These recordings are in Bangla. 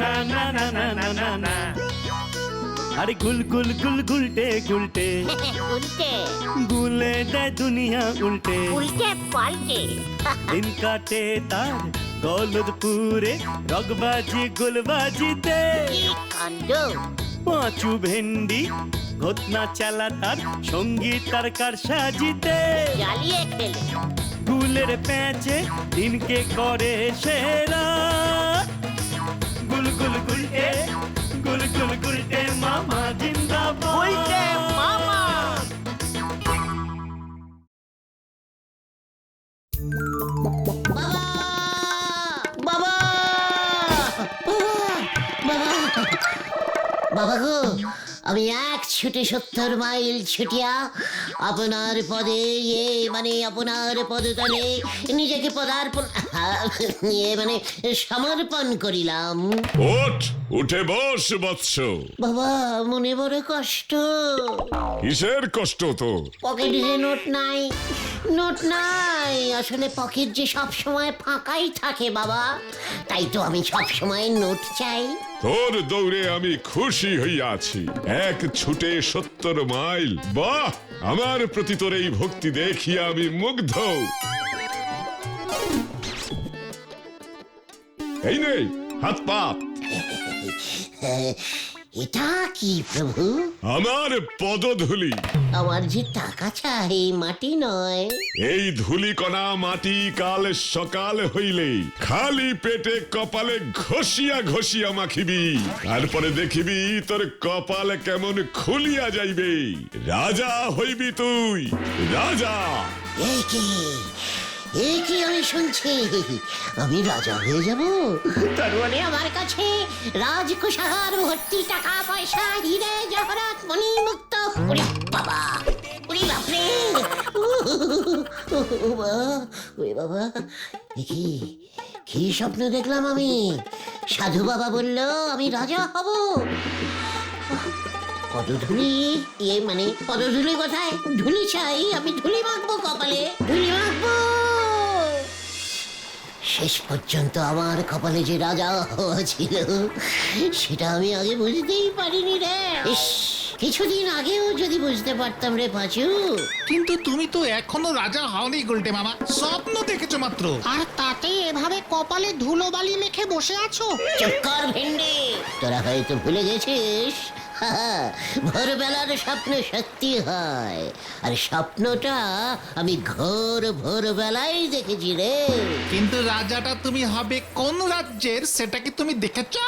না না না না না না না। আরে গুল গুল গুল গুলটে গুলটে উল্টে গুলে দেয় দুনিয়া উল্টে। উল্টে পাল্টে দিন কাটে তার গলদপুরে রগবাজি গুলবাজিতে। কি কাণ্ড! পাঁচু ভেন্ডি ঘটনা চালা তার সঙ্গীত তার কার সাজিতে। জ্বালিয়ে খেলে গুলের প্যাচে দিনকে করে সেরা। গুল গুল গুলটে গুল গুল গুলটে মামা জিন্দাবাদ। উল্টে মামা। বাবা বাবা গো, আমি এক ছুটে 70 মাইল ছুটিয়া আপনার পদে আপনার পদতলে নিজেকে পদার্পণ সমর্পণ করিলাম। উঠে বস বৎস। বাবা মনে বড় কষ্ট। কিসের কষ্ট তোর? পকেটে যে নোট নাই, আসলে পকেট যে সব সময় ফাঁকাই থাকে বাবা, তাই তো আমি সব সময় নোট চাই। তোর দৌড়ে আমি খুশি হইয়াছি। এক ছুটে 70 মাইল, বাহ! আমার প্রতি তোর এই ভক্তি দেখিয়া আমি মুগ্ধ। এই নে হাত পাত। এটা কি প্রভু? আমার পদধূলি। আমার যে টাকা চাই, মাটি নয়। এই ধূলি কণা মাটি কাল সকাল হইলে খালি পেটে কপালে ঘষিয়া ঘষিয়া মাখিবি, তারপরে দেখিবি তোর কপাল কেমন খুলিয়া যাইবে। রাজা হইবি তুই, রাজা। এ কি আমি শুনছি? আমি রাজা হয়ে যাব? তার মানে আমার কাছে রাজকুশাহার ভর্তি টাকা পয়সা, হিরে জহরত মণি মুক্ত। ওরে বাবা, ওরে বাপরে, ওরে বাবা, কি স্বপ্ন দেখলাম আমি? সাধু বাবা বলল আমি রাজা হব। পদধূলি পদধূলি কোথায়? ধুলি চাই, আমি ধুলি মাখবো কপালে, ধুলি মাখবো। শেষ পর্যন্ত আমার কপালে যে রাজা হওয়া ছিল সেটা আমি আগে বুঝতেই পারিনি রে। কিছুদিন আগেও যদি বুঝতে পারতাম রে পাঁচু। কিন্তু তুমি তো এখনো রাজা হওনি গুলটে মামা, স্বপ্ন দেখেছো মাত্র। আর তাতে এভাবে কপালে ধুলো বালি মেখে বসে আছো। চুপ কর ভেন্ডি, তোরা হয়তো ভুলে গেছিস ভোরবেলার স্বপ্ন সত্যি হয়, আর স্বপ্নটা আমি ভোরবেলায় দেখেছি রে। কিন্তু রাজাটা তুমি হবে কোন রাজ্যের সেটা কি তুমি দেখেছো?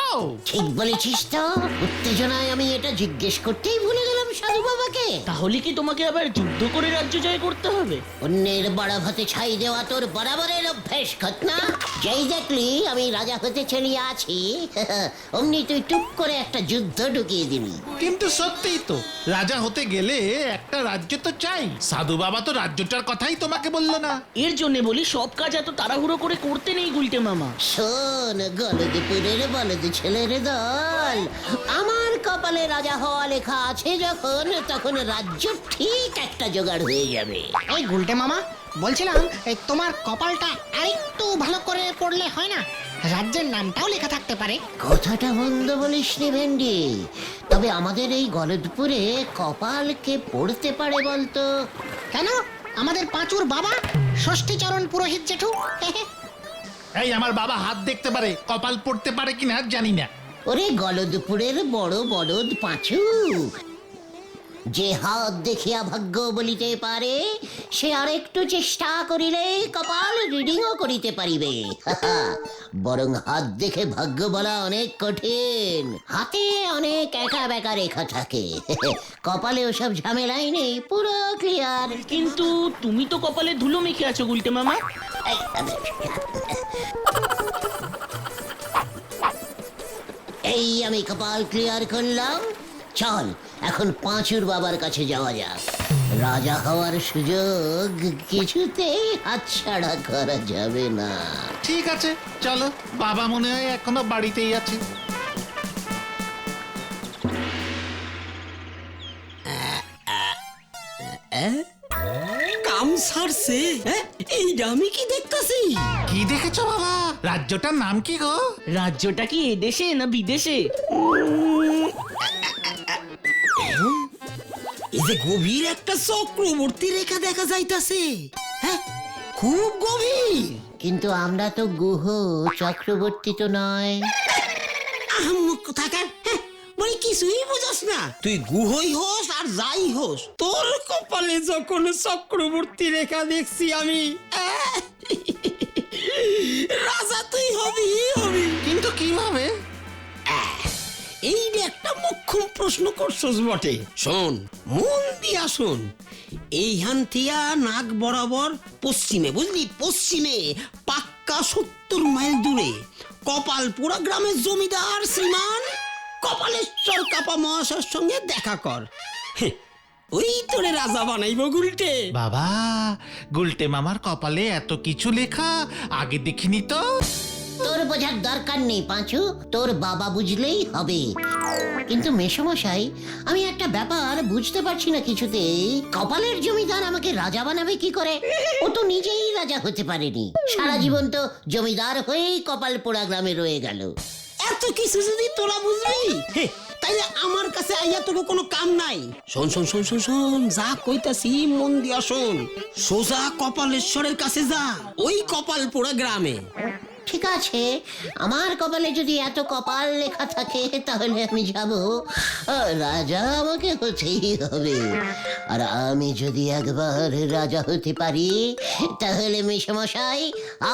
ঠিক বলেছিস তো, উত্তেজনায় আমি এটা জিজ্ঞেস করতেই ভুলে গেলাম সাধু বাবাকে। তাহলে কি তোমাকে আবার যুদ্ধ করে রাজ্য জয় করতে হবে? অন্যের বড় ভাতে ছাই দেওয়া তোর বরাবরের অভ্যেস ঘটনা। যেই দেখলি আমি রাজা হতে চলে আছি অমনি তুই টুক করে একটা যুদ্ধ ঢুকিয়ে দিবি। কিন্তু সত্যিই তো, রাজা হতে গেলে একটা রাজ্য তো চাই। সাধু বাবা তো রাজ্যটার কথাই তোমাকে বললো না। এর জন্য বলি সব কাজ এত তাড়াহুড়ো করে করতে নেই গুলটে মামা। শোন গলদপুরের বলদ ছেলের দল, আমার কপালে রাজা হওয়া লেখা আছে যখন, তখন রাজ্য ঠিক একটা জোগাড় হয়ে যাবে। এই গুলটে মামা, বলছিলাম তোমার কপালটা আরেকটু ভালো করে পড়লে হয় না? রাজ্যের নামটাও লেখা থাকতে পারে। কথাটা মন্দ বলিসনি ভেন্ডি, তবে আমাদের এই গলদপুরে কপাল কে পড়তে পারে বলতো? কেন? আমাদের পাঁচুর বাবা ষষ্ঠীচরণ পুরোহিত জেঠু। এই আমার বাবা হাত দেখতে পারে, কপাল পড়তে পারে কিনা জানি না। ওরে গলদপুরের বড় বলদ পাঁচু, যে হাত দেখিয়া ভাগ্য বলিতে পারে সে আরেকটু চেষ্টা করিলে কপাল রিডিংও করিতে পারিবে। বরং হাত দেখে ভাগ্য বলা অনেক কঠিন, হাতে অনেক একা বেকা রেখা থাকে। কপালে ওসব ঝামেলাই নেই, পুরো ক্লিয়ার। কিন্তু তুমি তো কপালে ধুলো মেখে আছো গুলটে মামা। এই আমি কপাল ক্লিয়ার করলাম, চল এখন পাঁচুর বাবার কাছে যাওয়া যাক। রাজা হওয়ার সুযোগ কিছুতেই হাতছাড়া করা যাবে না। ঠিক আছে চলো, বাবা মনে হয় এখনো বাড়িতেই আছে। কামস সারছে হ্যাঁ এইটা আমি কি দেখতাছি? কি দেখেছো বাবা? রাজ্যটার নাম কি গো? রাজ্যটা কি এদেশে না বিদেশে? এই যে গভীর একটা চক্রবর্তী রেখা দেখা যাইতাছে, হ্যাঁ খুব গভীর। কিন্তু আমরা তো গুহ, চক্রবর্তী তো নয়। আহম্মক কোথাকার, হ্যাঁ মানে কিছুই বুঝাস না। তুই গুহই হোস আর যাই হোস, তোর কপালে যখন চক্রবর্তী রেখা দেখছি আমি, রাজা তুই হবি হবি। কিন্তু কিভাবে? এই যে একটা মোক্ষম প্রশ্ন করছস বটে। শোন, মন দিয়া শোন। এইখান থিয়া নাক বরাবর পশ্চিমে, বুঝলি, পশ্চিমে পাক্কা 70 মাইল দূরে কপালপুরা গ্রামের জমিদার শ্রীমান কপালেশ্বর কাপা মহাশয়ের সঙ্গে দেখা কর। হেহ, ওই তোরে রাজা বানাইব গুলটে। বাবা, গুলটে মামার কপালে এত কিছু লেখা আগে দেখিনি তো। তোর বোঝার দরকার নেই পাঁচু, তোর বাবা বুঝলেই হবে। কিন্তু মেসমশাই, আমি একটা ব্যাপার বুঝতে পারছি না কিছুতেই। কপালের জমিদার আমাকে রাজা বানাবে কি করে? ও তো নিজেই রাজা হতে পারেনি, সারা জীবন তো জমিদার হয়েই কপালপোড়া গ্রামে রয়ে গেল। এত কিছু যদি তোরা বুঝবি, হে, তাইলে আমার কাছে আইয়া তোকে কোনো কাম নাই। শোন শোন শোন শোন শোন, যা কইতাছি মন দিয়া শোন। সোজা কপালেশ্বরের কাছে যা, ওই কপালপুরা গ্রামে। ঠিক আছে, আমার কপালে যদি এত কপাল লেখা থাকে তাহলে আমি যাব। রাজা আমাকে হতেই হবে। আর আমি যদি একবার রাজা হতে পারি তাহলে মেসমশাই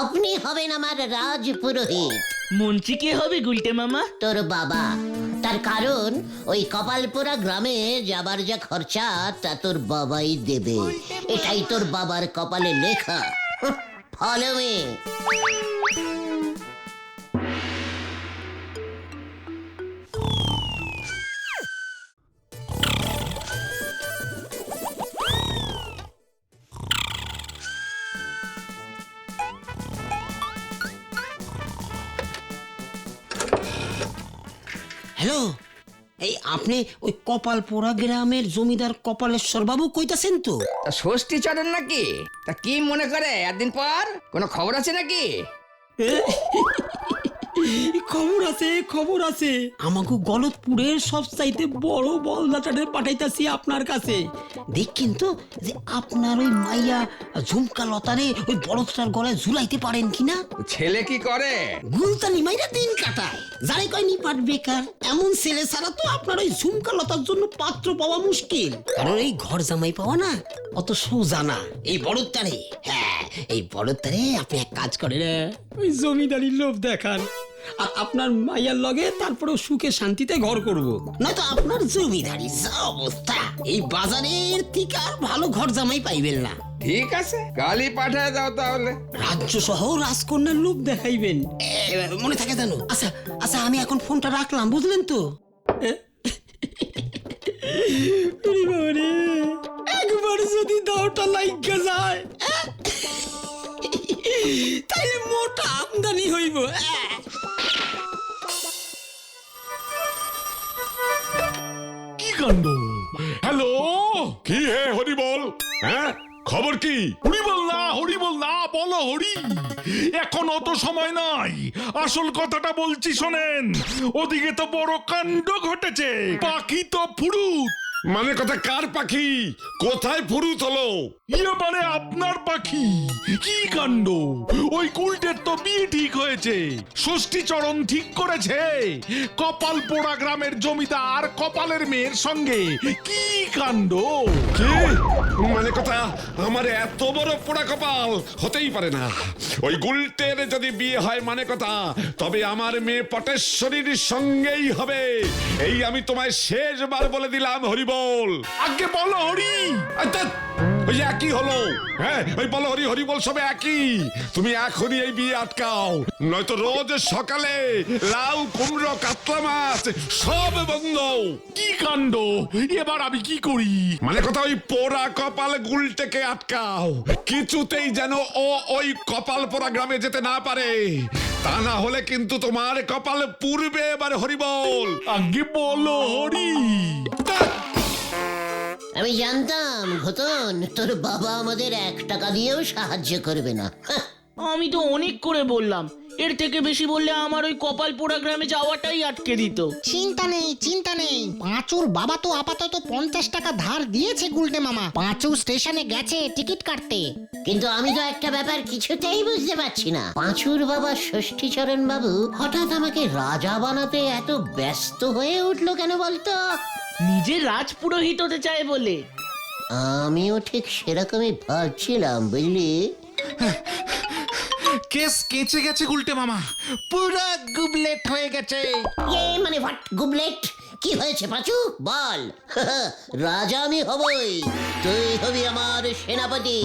আপনি হবেন আমার রাজপুরোহিত। মন্ত্রী কে হবে গুলটে মামা? তোর বাবা। তার কারণ ওই কপালপুরা গ্রামে যাবার যা খরচা তা তোর বাবাই দেবে। এটাই তোর বাবার কপালে লেখা। Follow me. হ্যালো, এই আপনি ওই কপালপুরা গ্রামের জমিদার কপালেশ্বর বাবু কইতাছেন তো? তা ষষ্ঠী চরণ নাকি? তা কি মনে করে একদিন পর কোনো খবর আছে নাকি? খবর আছে, খবর আছে। আমাকে গলতপুরের সবচাইতে বড় বলদাটারে পাঠাইতাছি আপনার কাছে। দেখেন তো যে আপনার ওই মাইয়া ঝুমকা লতারে ওই বলদটার গলায় ঝুলাইতে পারেন কিনা। ছেলে কি করে? গুলতানি মাইরা দিন কাটায়, যারে কয় নিপাট বেকার। এমন ছেলে ছাড়া তো আপনার ওই ঝুমকা লতার জন্য পাত্র পাওয়া মুশকিল। কারণ এই ঘর জামাই পাওয়া না অত সোজা না। এই বলদটারে, হ্যাঁ এই বলদটারে আপনি এক কাজ করেন, ওই জমিদারির লোভ দেখান আর আপনার মাইয়ার লগে তারপরে সুখে শান্তিতে ঘর করব। নয়তো আপনার জমিদারি যা অবস্থা, এই বাজারের থেকে আর ভালো ঘর জামাই পাইবেন না। ঠিক আছে, কালই পাঠায় দাও তাহলে। রাজ্য সহ রাজকন্যার লোভ দেখাইবেন, মনে থাকে জানো? আচ্ছা আচ্ছা, আমি এখন ফোনটা রাখলাম, বুঝলেন তো? একবার যদি দাওটা লাইগা যায় তাইলে মোটা আমদানি হইব। কি কাণ্ড! হ্যালো, কি হে হরি বল, হ্যাঁ খবর কি? হরি বল না, বলো হরি। এখন অত সময় নাই, আসল কথাটা বলছি শোনেন। ওদিকে তো বড় কাণ্ড ঘটেছে, পাখি তো ফুরুত। মানে কথা কার পাখি? কোথায় ফুরুত হলো? ইয়ে মানে আপনার পাখি। কি কাণ্ড! ওই কুলটের তো বিয়ে ঠিক হয়েছে, ষষ্ঠী চরণ ঠিক করেছে কপালপোড়া গ্রামের জমিদার কপালের মেয়ের সঙ্গে। কি কাণ্ড! কি মানে কথা? আমার এত বড় পোড়া কপাল হতেই পারে না। ওই গুলটের যদি বিয়ে হয় মানে কথা, তবে আমার মেয়ে পটেশ্বরীর সঙ্গেই হবে। এই আমি তোমায় শেষবার বলে দিলাম হরি বল। আগে বলো হরি। ওই একই হলো, হ্যাঁ ওই বলো হরি হরি বল সবে একই। তুমি এখনই এই বিয়ে আটকাও, নয়তো রোজ সকালে লাউ কুমড়ো কাতলা মাছ সব বন্ধ। কি কাণ্ড! এবার আমি কি করি? মানে কথা ওই পোড়া কপাল গুলটেকে আটকাও, কিছুতেই যেন ও ওই কপাল পোড়া গ্রামে যেতে না পারে। তা না হলে কিন্তু তোমার কপাল পুড়বে এবার হরি বল। আগে বলো হরি। আমি জানতাম ঘটন তোর বাবা আমাদের 1 টাকা দিয়েও সাহায্য করবে না। হাহ, আমি তো অনেক করে বললাম, এর থেকে বেশি বললে আমার ওই কপাল পোড়া গ্রামে যাওয়াটাই আটকে দিত। চিন্তা নেই পাঁচুর বাবা তো আপাতত 50 টাকা ধার দিয়েছে গুলটে মামা। পাঁচু স্টেশনে গেছে টিকিট কাটতে। কিন্তু আমি তো একটা ব্যাপার কিছুতেই বুঝতে পারছি না, পাঁচুর বাবা ষষ্ঠীচরণ বাবু হঠাৎ আমাকে রাজা বানাতে এত ব্যস্ত হয়ে উঠলো কেন বলতো? নিজের রাজপুরোহিত হতে চায় বলে। আমিও ঠিক সেরকমই ভাবছিলাম বুঝলি। কেস কেচে গেছে গুলটে মামা, পুরো গুবলেট হয়ে গেছে। মানে হোয়াট গুবলেট? কি হয়েছে পাঁচু বল। রাজা আমি হবই, তুই হবি আমার সেনাপতি।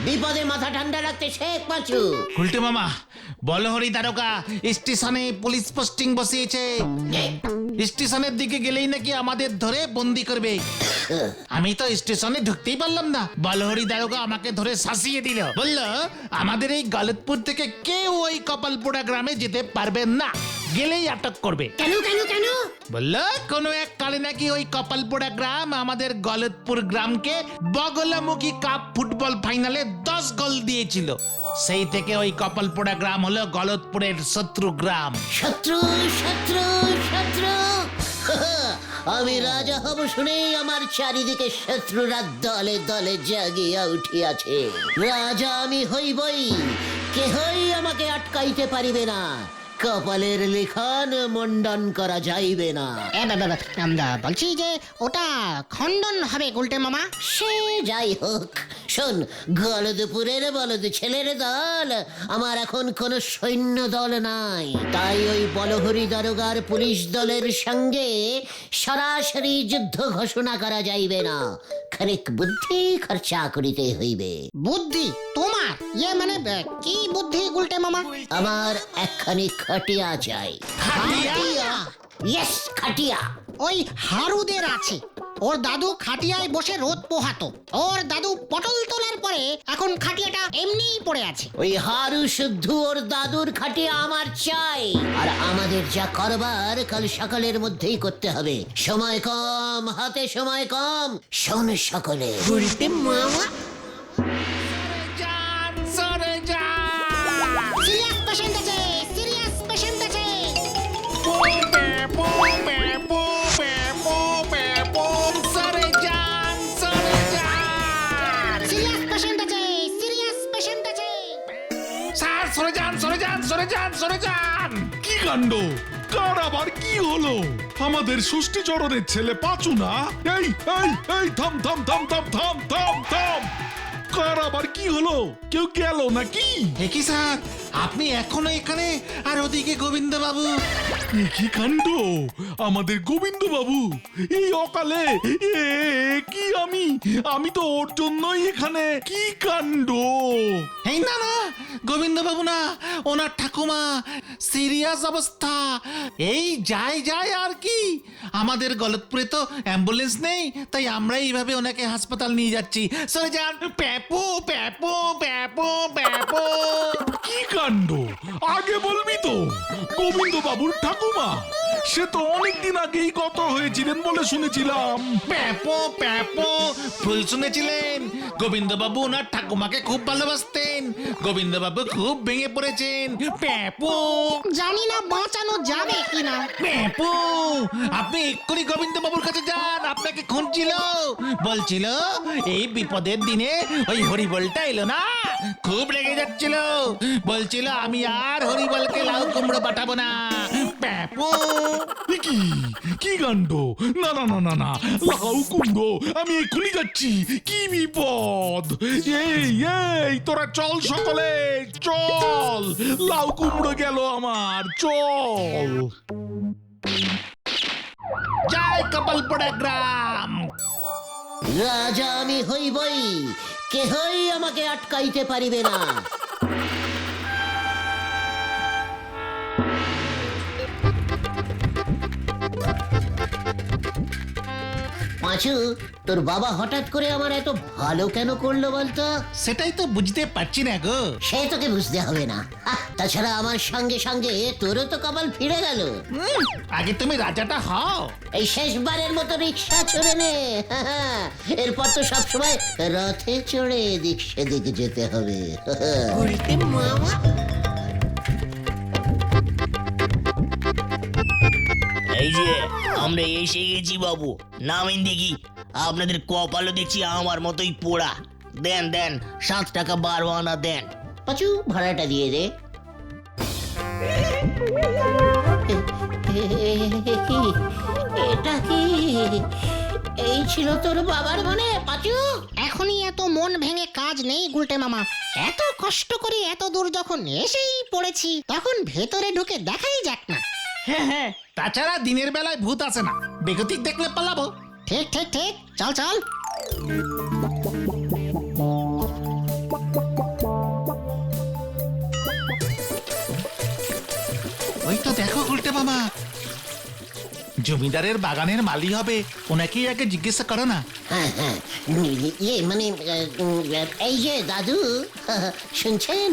বিপদে মাথা ঠান্ডা রাখতে শেখ পাঁচু। গুলটে মামা, বলহরি দারোগা স্টেশনে পুলিশ পোস্টিং বসিয়েছে। স্টেশনের দিকে গেলেই নাকি আমাদের ধরে বন্দি করবে। আমি তো স্টেশনে ঢুকতেই পারলাম না, বলহরি দারোগা আমাকে ধরে শাসিয়ে দিল। বলল আমাদের এই গলতপুর থেকে কেউ ওই কপালপোড়া গ্রামে যেতে পারবেন না, গেলেই আটক করবে। কেন কেন কেন? বলল কোনো এক কালে নাকি ওই কপালপোড়া গ্রাম আমাদের গলতপুর গ্রামকে বগলামুখী কাপ ফুটবল ফাইনালে 10 গোল দিয়েছিল। সেই থেকে ওই কপালপোড়া গ্রাম হলো গলতপুরের শত্রু গ্রাম। শত্রু শত্রু শত্রু। আমি রাজা হব শুনেই আমার চারিদিকে শত্রুরা দলে দলে জাগিয়া উঠিয়াছে। রাজা আমি হইবই, কেহই আমাকে আটকাইতে পারিবে না। কপালের লিখন মন্ডন করা যাইবে না। আমরা বলছি যে ওটা খণ্ডন হবে গুলটে মামা। সে যাই হোক, শোন, গলদপুরের বলদ ছেলের দল আমার এখন কোনো সৈন্য দল নাই। তাই ওই বলহরি দারোগার পুলিশ দলের সঙ্গে সরাসরি যুদ্ধ ঘোষণা করা যাইবে না, খানিক বুদ্ধি খরচা করিতে হইবে। বুদ্ধি তোমার? মানে কি বুদ্ধি গুলটে মামা? আমার একখানি খাটিয়া চাই। ইয়েস, খাটিয়া। ওই হারুদের আছে, ওর দাদু খাটিয়ায় বসে রোদ পোহাতো। ওর দাদু পটল তোলার পরে এখন খাটিয়াটা এমনিই পড়ে আছে। ওই হারু শুদ্ধ ওর দাদুর খাটিয়া আমার চাই। আর আমাদের যা করবার কাল সকালের মধ্যেই করতে হবে। সময় কম, হাতে সময় কম। শোন সকলে, সিরিয়াস পেশেন্ট আছে, সিরিয়াস পেশেন্ট আছে। সিরিয়াস পেশেন্ট আছে, সিরিয়াস পেশেন্ট আছে। স্যার সরে যান, সরে যান, সরে যান, সরে যান। কি কাণ্ড, কার আবার কি হলো? আমাদের ষষ্ঠীচরণের ছেলে পাঁচু না? এই এই এই থাম থাম থাম থাম থাম থাম থাম। কার আবার কি হলো? কেউ গেল নাকি? কি স্যার, আপনি এখনো এখানে আর ওদিকে গোবিন্দ বাবু? কি কাণ্ড, আমাদের গোবিন্দ বাবু এই অকালে! এ কি, আমি তো ওর জন্যই এখানে। কি কাণ্ড! এই না না, গোবিন্দ বাবু না, ওনার ঠাকুমা সিরিয়াস অবস্থা। এই যায় আর কি, আমাদের গলতপুরে তো অ্যাম্বুলেন্স নেই, তাই আমরা এইভাবে ওনাকে হাসপাতাল নিয়ে যাচ্ছি। সরে যান। প্যাপো প্যাপো প্যাপো প্যাপো। কি কাণ্ড, আগে বলবি তো। গোবিন্দ বাবুর ঠাকুমা সে তো অনেকদিন আগেই গত হয়েছিলেন বলে শুনেছিলাম। প্যাপো প্যাপো, ভুল শুনেছিলেন। গোবিন্দ বাবু ওনার ঠাকুমাকে খুব ভালোবাসতেন। গোবিন্দ বাবু খুব ভেঙে পড়েছেন। প্যাপো। জানি না বাঁচানো যাবে কিনা। প্যাপো, আপনি এক্ষুনি গোবিন্দ বাবুর কাছে যান, আপনাকে খুঁজছিল। বলছিল এই বিপদের দিনে ওই হরিবলটা এলো না, খুব রেগে যাচ্ছিল। বলছিল আমি আর হরিবলকে লাউ কুমড়ো পাঠাবো না। প্যাপো। কি কি কাণ্ড! না না না না না, লাউ কুমড়ো আমি এক্ষুনি যাচ্ছি। কি বিপদ! এই তোরা চল সকলে, চল। লাউ কুমড়ো গেল আমার, চল। জয় কপালপোড়া গ্রাম। রাজা আমি হইবই, কেহই আমাকে আটকাইতে পারিবে না। পাঁচু, তোর বাবা হঠাৎ করে আমার এত ভালো কেন করলো বলতো? সেটাই তো বুঝতে পারছি না গো। সে তোকে বুঝতে হবে না। তাছাড়া আমার সঙ্গে সঙ্গে তোরও তো কপাল ফিরে গেল। আগে তুমি রাজাটা হও। এই শেষবারের মতো রিক্সা চড়ে নে। এরপর তো সবসময় রথে চড়ে এদিক সেদিক যেতে হবে। এই যে আমরা এসে গেছি বাবু, নামেন দেখি। আপনাদের কপালও দেখছি আমার মতোই পোড়া। দেন দেন, 7 টাকা 12 আনা দেন। পাঁচু, ভাড়াটা দিয়ে দে। এটা কি? এই ছিল তোর বাবার মনে পাঁচু? এখনই এত মন ভেঙে কাজ নেই গুলটে মামা। এত কষ্ট করে এত দূর যখন এসেই পড়েছি, তখন ভেতরে ঢুকে দেখাই যাক না। হ্যাঁ হ্যাঁ, তাছাড়া দিনের বেলায় ভূত আসে না, বেগতিক দেখলে পালাবো। ঠিক ঠিক ঠিক, চল চল। ওই তো দেখো উল্টে মামা, জমিদারের বাগানের মালি হবে, ওনাকেই আগে জিজ্ঞাসা করো না। হ্যাঁ হ্যাঁ, ইয়ে মানে এই যে দাদু, শুনছেন?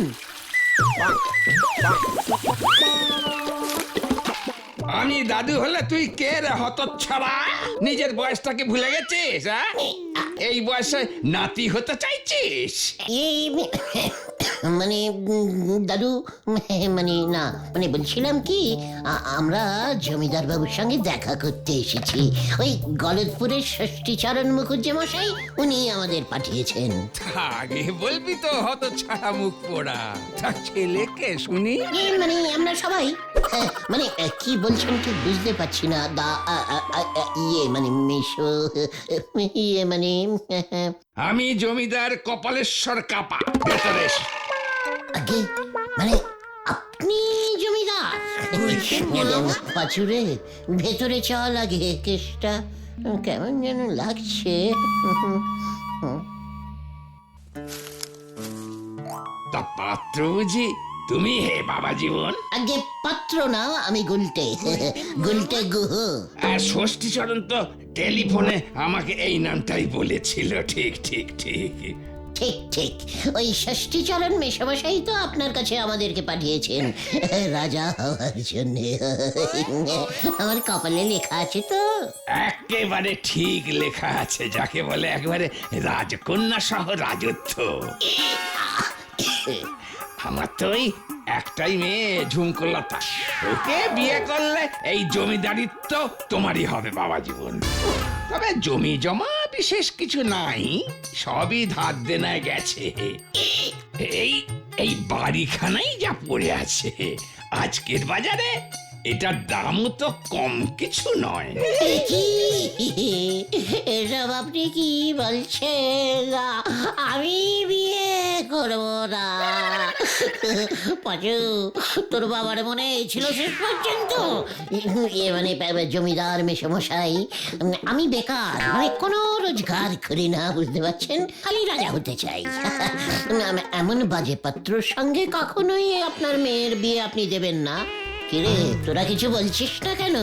আমি দাদু হলে তুই কে রে হতচ্ছাড়া? নিজের বয়সটাকে ভুলে গেছিস? এই বয়সে নাতি হতে চাইছিস? এই মানে দাদু, মানে না, মানে বলছিলাম কি, আমরা জমিদার বাবুর সঙ্গে দেখা করতে এসেছি। ওই গলতপুরের ষষ্ঠীচরণ মুখুজ্জে মশাই, উনি আমাদের পাঠিয়েছেন। আগে বলবি তো হতচ্ছাড়া মুখ পোড়া। তা ছেলেকে শুনি। মানে আমরা সবাই, মানে কি বলছেন ঠিক বুঝতে পারছি না। ইয়ে মানে মেশো, ইয়ে মানে আমি জমিদার কপালেশ্বর কাপা। ভেতরে এস। আগে মানে আপনি জমিদার? পাচুরে, ভেতরে চল আগে, কেসটা কেমন যেন লাগছে। তা পাত্র বুঝি তুমি? হে বাবা জীবন। আগে পাত্র না, আমি গুলটে, গুলটে গুহ। আর ষষ্ঠীচরণ তো টেলিফোনে আমাকে এই নামটাই বলেছিল। ঠিক ঠিক ঠিক ঠিক ঠিক, ওই ষষ্ঠীচরণ মেশামশাই তো আপনার কাছে আমাদেরকে পাঠিয়েছেন রাজা হওয়ার জন্য। আমার কপালে লেখা আছে তো? একেবারে ঠিক লেখা আছে, যাকে বলে একবারে রাজকন্যা সহ রাজত্ব। আমার তো ওই একটাই মেয়ে ঝুমকোলতা, ওকে বিয়ে করলে এই জমিদারিত্ব তোমারই হবে বাবা জীবন। তবে জমি জমা বিশেষ কিছু নাই, সবই ধার দেনায় গেছে। এই এই বাড়িখানাই যা পড়ে আছে আজকের বাজারে, এটার দামও তো কম কিছু নয়। এসব আপনি কি বলছেন? আমি বিয়ে করব না। পাচু, তোর বাবার মনে ছিল শেষ পর্যন্ত? ইয়ে মানে জমিদার মেশামশাই, আমি বেকার, মানে কোনো রোজগার করি না, বুঝতে পারছেন? খালি রাজা হতে চাই। এমন বাজে পাত্রর সঙ্গে কখনোই আপনার মেয়ের বিয়ে আপনি দেবেন না। কিরে, তোরা কিছু বলছিস না কেন?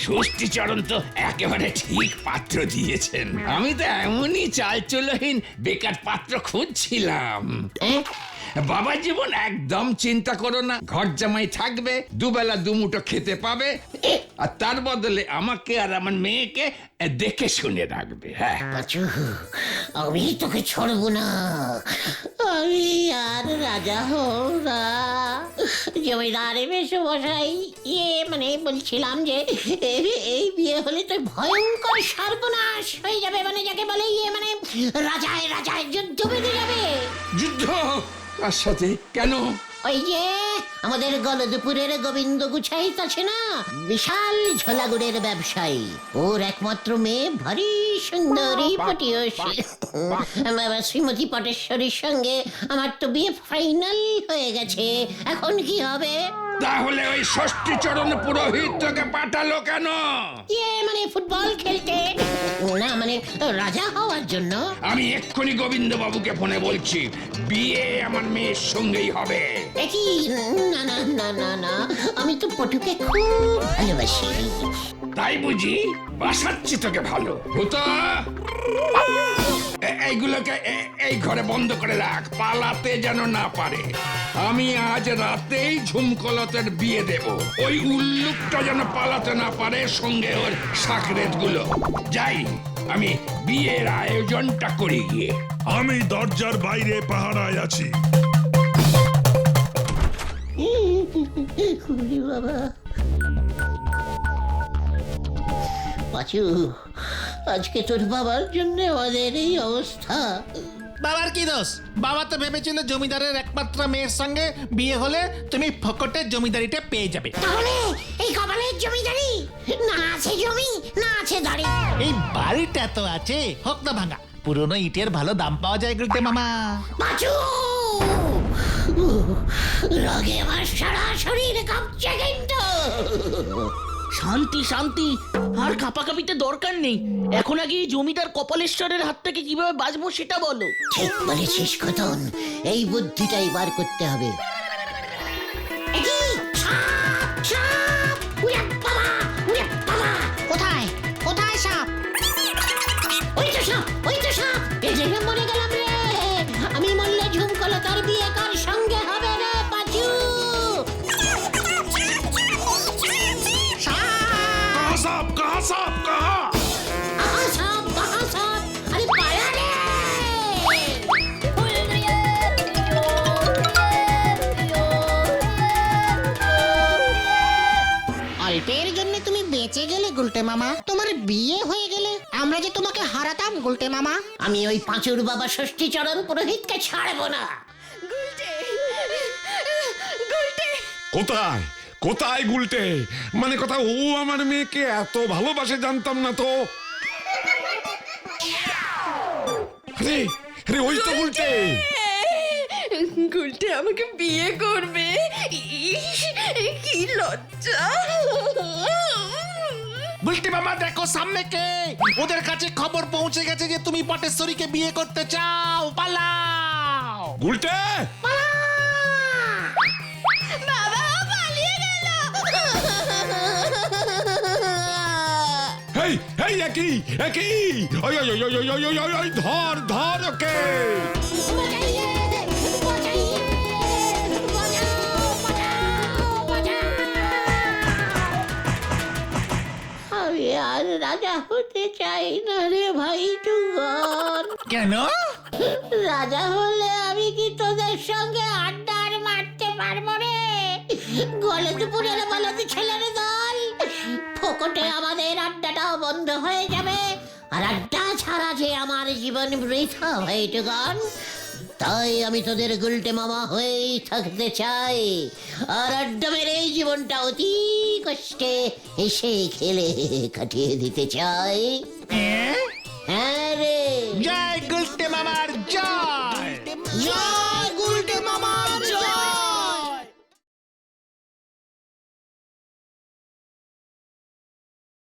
ষষ্ঠীচরণ তো একেবারে ঠিক পাত্র দিয়েছেন। আমি তো এমনই চালচলহীন বেকার পাত্র খুঁজছিলাম। বাবা জীবন, একদম চিন্তা করো না, ঘর জামাই থাকবে, দুবেলা দুমুঠো খেতে পাবে, আর তার বদলে আমাকে আর আমার মেয়েকে দেখে শুনে রাখবে। হ্যাঁ, পাচু, আমি তোকে ছাড়বো না। আমি আর রাজা হব না। জমিদার মেশামশাই, ইয়ে মানে বলছিলাম যে এই বিয়ে হলে তো ভয়ঙ্কর সর্বনাশ হয়ে যাবে, মানে যাকে বলে ইয়ে মানে রাজায় রাজায় যুদ্ধ বেঁধে যাবে। যুদ্ধ কার সাথে? কেন? ওই যে আমাদের গলদপুরের গোবিন্দ গুছাইত আছে না, বিশাল ঝোলাগুড়ের ব্যবসায়ী, ওর একমাত্র মেয়ে ভারী সুন্দরী পটিয়সী শ্রীমতী পটেশ্বরীর সঙ্গে আমার তো বিয়ে ফাইনাল হয়ে গেছে। এখন কি হবে? তাহলে ওই ষষ্ঠীচরণ পুরোহিতকে পাঠালো কেন? ইয়ে মানে ফুটবল খেলতে না, মানে রাজা হওয়ার জন্য? আমি এক্ষুনি গোবিন্দ বাবুকে ফোনে বলছি, বিয়ে আমার মেয়ের সঙ্গেই হবে। একই না না না না না, আমি তো পটুকে খুব ভালোবাসি। তাই বুঝি? বাসাচ্ছি তোকে ভালো হতো। এইগুলোকে এই ঘরে বন্ধ করে রাখ, পালাতে যেন না পারে। আমি আজ রাতেই ঝুমকলতের বিয়ে দেব। ওই উল্লুকটা যেন পালাতে না পারে, সঙ্গে ওর সাকরেত গুলো। যাই, আমি বিয়ের আয়োজনটা করি গিয়ে। আমি দরজার বাইরে পাহারায় আছি। ওরে বাবা, পাঁচু, আজকে তোর বাবার জন্য আমাদের এই অবস্থা। বাবার কি দোষ? বাবা তো ভেবেছিল জমিদারের একমাত্র মেয়ের সঙ্গে বিয়ে হলে তুমি ফকটের জমিদারিটা পেয়ে যাবে। তাহলে এই কপালের জমিদারি, না আছে জমি না আছে দাড়ি। এই বাড়িটা তো আছে, হোক না ভাঙা। পুরনো ইটের ভালো দাম পাওয়া যায় গুলটে মামা। পাঁচু, রাগে আমার সারা শরীর কাঁপছে কিন্তু। শান্তি শান্তি, আর কাপাকাপিতে দরকার নেই। এখন আগে এই জমিদার কপালেশ্বরের হাত থেকে কিভাবে বাঁচবো সেটা বলো। ঠিক বলেছিস খতন, এই বুদ্ধিটাই বার করতে হবে। কোথায় কোথায় সাপ? ওই তো সাপ, ওই তো সাপ। এই যে মরে গেলাম রে। আমি মরলে ঝুমকলতার বিয়ে কার সঙ্গে হবে রে পাঁচু? সাপ কাহা, সাপ কাহা? আহা সাপ, আহা সাপ, আরে পালা রে। অল্পের জন্য তুমি বেঁচে গেলে গুলটে মামা, তোমার বিয়ে হয়ে গেলে আমরা যে তোমাকে হারাতাম গুলটে মামা। আমি ওই পাঁচুর বাবা ষষ্ঠীচরণ পুরোহিতকে ছাড়বো না। কোথায় কোথায় গুলটে? মানে কথা, ও আমার মেয়েকে এত ভালোবাসে জানতাম না তো। আরে আরে, ওই তো গুলটে। গুলটে আমাকে বিয়ে করবে? ইস, কি লজ্জা! গুলটে মামা দেখো সামনে কে। ওদের কাছে খবর পৌঁছে গেছে যে তুমি পটেশ্বরীকে বিয়ে করতে চাও। পালাও গুলটে, বাবা পালিয়ে গেল! এই এই একই একই, ওই ওই ওই ওই ওই ওই ওই ওই, ধর ধর ওকে। আমি আর রাজা হতে চাই না রে ভাই টুগন। কেন? রাজা হলে আমি কি তোদের সঙ্গে আড্ডা আর মারতে পারবো রে? গলে দুপুরের বলদ ছেলের দল। ফোকটে আমাদের আড্ডাটাও বন্ধ হয়ে যাবে, আর আড্ডা ছাড়া যে আমার জীবন বৃথা ভাই টুগন। তাই আমি তোদের গুলটে মামা হয়েই থাকতে চাই, আর আড্ডা মেরে এই জীবনটা অতি কষ্টে হেসে খেলে কাটিয়ে দিতে চাই। হ্যাঁ রে। জয় গুলটে মামার জয়।